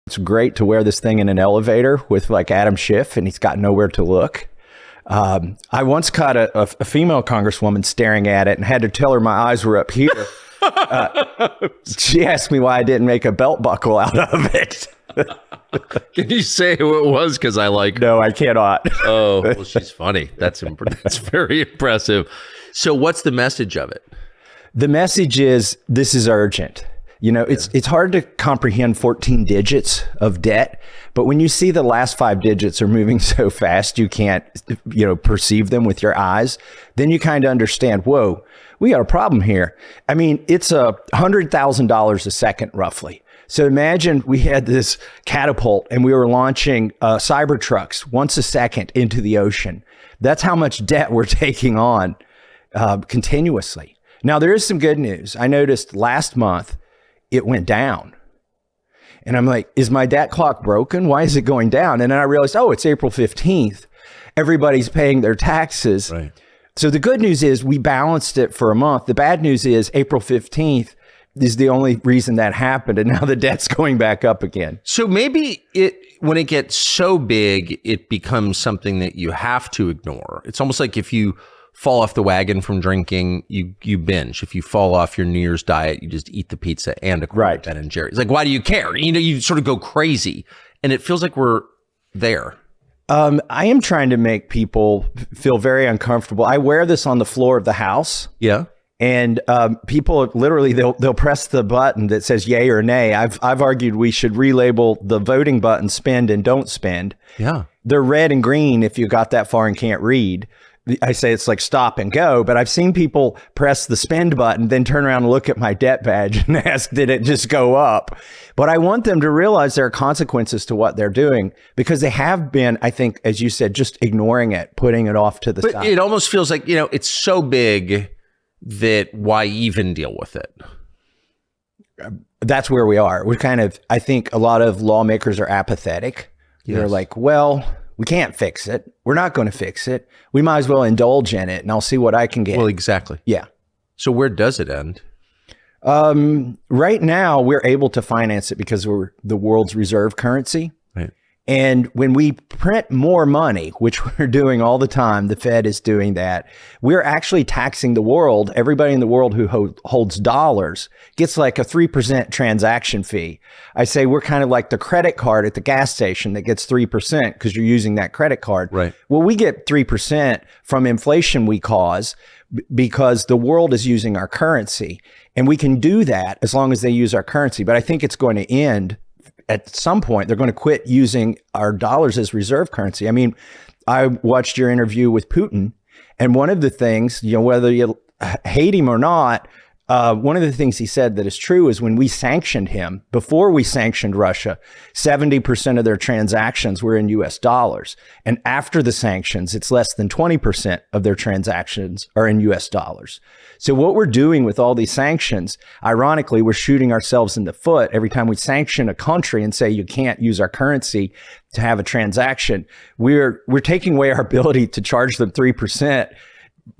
It's great to wear this thing in an elevator with like Adam Schiff, and he's got nowhere to look. I once caught a female congresswoman staring at it and had to tell her my eyes were up here. She asked me why I didn't make a belt buckle out of it. Can you say who it was? Because I like. No, I cannot. Oh, well, she's funny. That's very impressive. So, what's the message of it? The message is this is urgent. You know, it's hard to comprehend 14 digits of debt, but when you see the last 5 digits are moving so fast you can't, perceive them with your eyes, then you kind of understand, whoa, we got a problem here. I mean, it's $100,000 a second roughly. So imagine we had this catapult and we were launching cyber trucks once a second into the ocean. That's how much debt we're taking on continuously. Now, there is some good news. I noticed last month, it went down. And I'm like, is my debt clock broken? Why is it going down? And then I realized, oh, it's April 15th. Everybody's paying their taxes. Right. So the good news is we balanced it for a month. The bad news is April 15th is the only reason that happened. And now the debt's going back up again. So maybe when it gets so big, it becomes something that you have to ignore. It's almost like if you fall off the wagon from drinking, you binge. If you fall off your New Year's diet, you just eat the pizza and a quarter of Ben and Jerry's. Like, why do you care? You sort of go crazy, and it feels like we're there. I am trying to make people feel very uncomfortable. I wear this on the floor of the house. Yeah. And people literally, they'll press the button that says yay or nay. I've argued we should relabel the voting button spend and don't spend. Yeah. They're red and green if you got that far and can't read. I say it's like stop and go, but I've seen people press the spend button, then turn around and look at my debt badge and ask, did it just go up? But I want them to realize there are consequences to what they're doing because they have been, I think, as you said, just ignoring it, putting it off to the side. It almost feels like, it's so big that why even deal with it? That's where we are. We're kind of, I think a lot of lawmakers are apathetic. Yes. They're like, well, we can't fix it. We're not going to fix it. We might as well indulge in it and I'll see what I can get. Well, exactly. Yeah. So where does it end? Right now, we're able to finance it because we're the world's reserve currency. Right. And when we print more money, which we're doing all the time, the Fed is doing that, we're actually taxing the world. Everybody in the world who holds dollars gets like a 3% transaction fee. I say we're kind of like the credit card at the gas station that gets 3% because you're using that credit card. Right. Well, we get 3% from inflation we cause because the world is using our currency. And we can do that as long as they use our currency. But I think it's going to end at some point. They're going to quit using our dollars as reserve currency. I mean, I watched your interview with Putin, and one of the things, whether you hate him or not, one of the things he said that is true is when we sanctioned him, before we sanctioned Russia, 70% of their transactions were in US dollars. And after the sanctions, it's less than 20% of their transactions are in US dollars. So what we're doing with all these sanctions, ironically, we're shooting ourselves in the foot every time we sanction a country and say you can't use our currency to have a transaction. We're taking away our ability to charge them 3%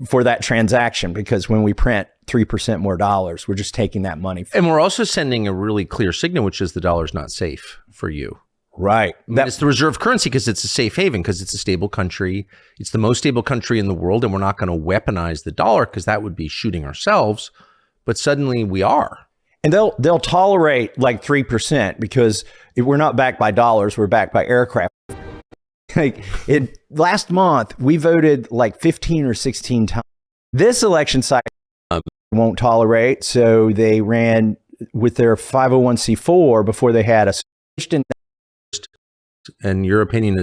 for that transaction, because when we print 3% more dollars, we're just taking that money. And we're also sending a really clear signal, which is the dollar's not safe for you. Right. It's the reserve currency because it's a safe haven, because it's a stable country. It's the most stable country in the world, and we're not going to weaponize the dollar because that would be shooting ourselves. But suddenly we are. And they'll tolerate like 3% because if we're not backed by dollars, we're backed by aircraft. Last month, we voted like 15 or 16 times. This election cycle won't tolerate, so they ran with their 501c4 before they had a. And your opinion is